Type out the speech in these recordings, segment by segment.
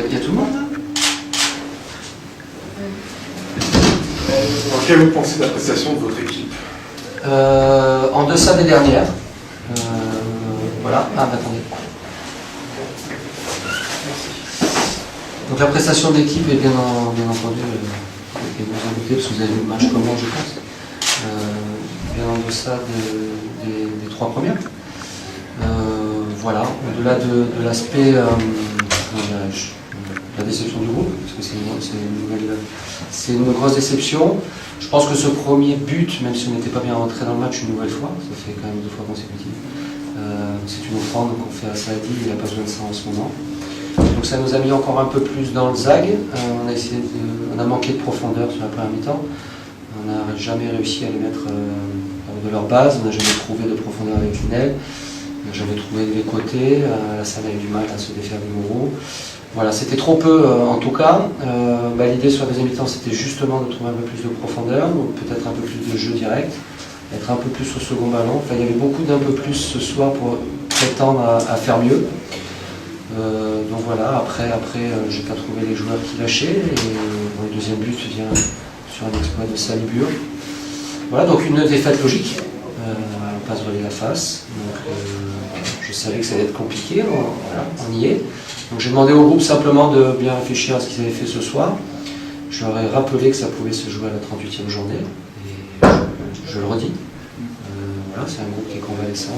Il y a tout le monde là. Qu'avez-vous pensé de la prestation de votre équipe? En deçà des dernières. Voilà. Ah, attendez. Donc la prestation de l'équipe est bien entendu, et vous en doutez, parce que vous avez vu le match comme moi, je pense, bien en deçà des trois premières. Voilà, au-delà de l'aspect, la déception du groupe, parce que c'est une grosse déception. Je pense que ce premier but, même si on n'était pas bien rentré dans le match une nouvelle fois, ça fait quand même 2 fois consécutives, c'est une offrande qu'on fait à Saadi, il n'a pas besoin de ça en ce moment. Donc ça nous a mis encore un peu plus dans le zag. On a manqué de profondeur sur la première mi-temps. On n'a jamais réussi à les mettre de leur base. On n'a jamais trouvé de profondeur avec Funel. On n'a jamais trouvé les côtés. La salle a eu du mal à se défaire du Moreau. Voilà, c'était trop peu en tout cas. L'idée sur la deuxième mi-temps, c'était justement de trouver un peu plus de profondeur, peut-être un peu plus de jeu direct, être un peu plus au second ballon. Enfin, il y avait beaucoup d'un peu plus ce soir pour prétendre à faire mieux. Donc voilà, après j'ai pas trouvé les joueurs qui lâchaient, et le deuxième but vient sur un exploit de Salibur. Voilà, donc une défaite logique, on passe voler la face, donc je savais que ça allait être compliqué, on y est. Donc j'ai demandé au groupe simplement de bien réfléchir à ce qu'ils avaient fait ce soir. Je leur ai rappelé que ça pouvait se jouer à la 38e journée, et je le redis. Voilà, c'est un groupe qui est convalescent,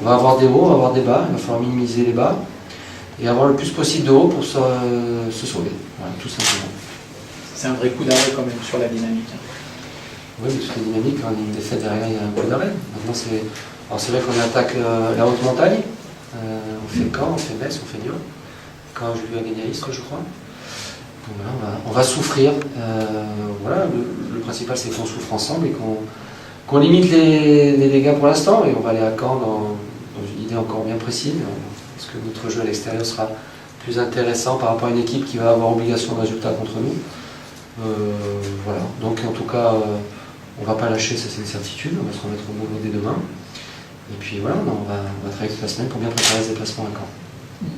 on va avoir des hauts, on va avoir des bas, il va falloir minimiser les bas et avoir le plus possible de haut pour se sauver, voilà, tout simplement. C'est un vrai coup d'arrêt quand même sur la dynamique. Oui, mais toute la dynamique, quand il y a une défaite derrière, il y a un coup d'arrêt. Maintenant, c'est vrai qu'on attaque la haute montagne, on fait Caen, on fait Metz, on fait Lyon. Caen a joué à gagner à Istres, je crois. Donc voilà, on va souffrir. Voilà, le principal, c'est qu'on souffre ensemble et qu'on limite les dégâts pour l'instant, et on va aller à Caen dans une idée encore bien précise. Parce que notre jeu à l'extérieur sera plus intéressant par rapport à une équipe qui va avoir obligation de résultat contre nous. Voilà, donc en tout cas, on ne va pas lâcher, ça c'est une certitude, on va se remettre au boulot dès demain. Et puis voilà, on va travailler toute la semaine pour bien préparer les déplacements à Caen.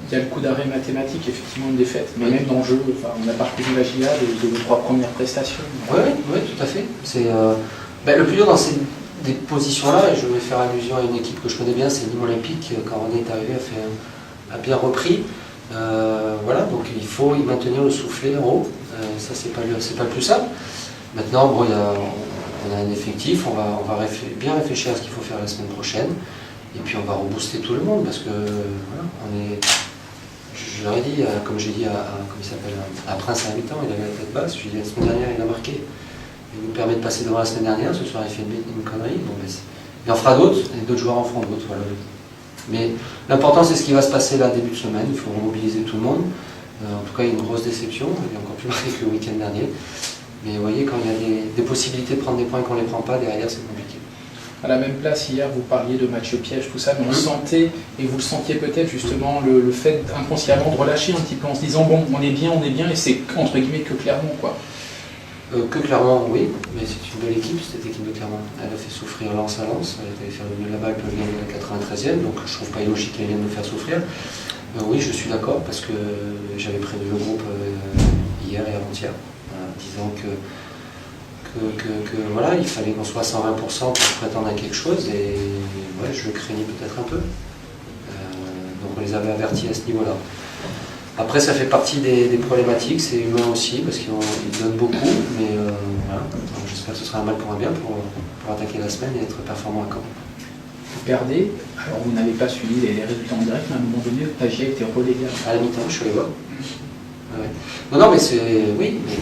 Il y a le coup d'arrêt mathématique, effectivement, une défaite, mais même dans le jeu, on a parcouru la GIA de vos 3 premières prestations. Oui, tout à fait. Le plus dur dans ces positions-là, et je vais faire allusion à une équipe que je connais bien, c'est Nîmes Olympique, quand on est arrivé, a bien repris. Voilà, donc il faut y maintenir le soufflet en haut. Ça, c'est pas le plus simple. Maintenant, bon, on a un effectif, on va bien réfléchir à ce qu'il faut faire la semaine prochaine. Et puis on va rebooster tout le monde, parce que voilà, je leur ai dit, comme j'ai dit à Prince à la mi-temps, il avait la tête basse, je lui ai dit la semaine dernière il a marqué. Il nous permet de passer devant la semaine dernière, ce soir il fait une connerie, bon, il en fera d'autres, et d'autres joueurs en feront d'autres. Voilà. Mais l'important c'est ce qui va se passer là début de semaine, il faut mobiliser tout le monde. En tout cas il y a une grosse déception, il est encore plus marqué que le week-end dernier. Mais vous voyez, quand il y a des possibilités de prendre des points et qu'on ne les prend pas, derrière c'est compliqué. À la même place, hier, vous parliez de match piège, tout ça, mais on sentait, et vous le sentiez peut-être justement, le fait inconsciemment de relâcher un petit peu en se disant, bon, on est bien, et c'est entre guillemets que Clermont, quoi. Que Clermont, oui, mais c'est une belle équipe, cette équipe de Clermont. Elle a fait souffrir Lens à Lens, elle est allée faire le mieux là-bas, elle peut gagner la 93e, donc je ne trouve pas illogique qu'elle vienne nous faire souffrir. Oui, je suis d'accord, parce que j'avais prévenu le groupe hier et avant-hier, disant que voilà, il fallait qu'on soit à 120% pour prétendre à quelque chose, et ouais, je craignais peut-être un peu. Donc on les avait avertis à ce niveau-là. Après, ça fait partie des problématiques, c'est humain aussi, parce qu'ils donnent beaucoup, mais voilà. J'espère que ce sera un mal pour un bien pour attaquer la semaine et être performant à Caen. Vous perdez, alors vous n'avez pas suivi les résultats en direct, mais à un moment donné, la GIA a été reléguée. À la mi-temps, je suis allé voir. Ouais. Non, mais c'est... Oui, mais...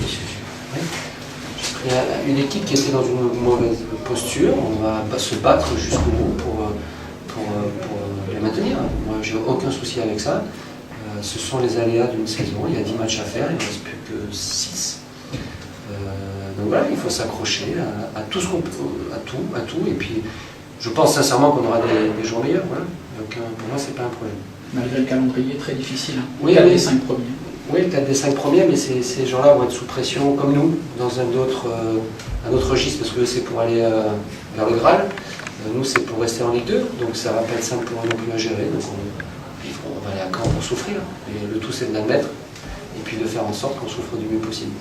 Ouais. Il y a une équipe qui était dans une mauvaise posture, on va se battre jusqu'au bout pour les maintenir. Moi, j'ai aucun souci avec ça. Ce sont les aléas d'une saison, il y a 10 matchs à faire, il ne reste plus que 6. Donc voilà, il faut s'accrocher à tout ce qu'on peut, à tout, et puis je pense sincèrement qu'on aura des jours meilleurs, voilà. Donc pour moi, c'est pas un problème. Malgré le calendrier très difficile, hein. Oui, 4 des 5 premiers. Oui, 4 des 5 premiers, mais ces gens-là vont être sous pression comme nous, dans un autre registre, parce que c'est pour aller vers le Graal. Nous, c'est pour rester en Ligue 2, donc ça ne va pas être simple pour eux non plus à gérer. Donc on va aller à Caen pour souffrir. Et le tout, c'est de l'admettre. et puis de faire en sorte qu'on souffre du mieux possible.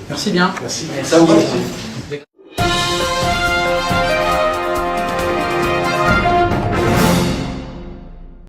Merci bien. Merci. Ça vous va.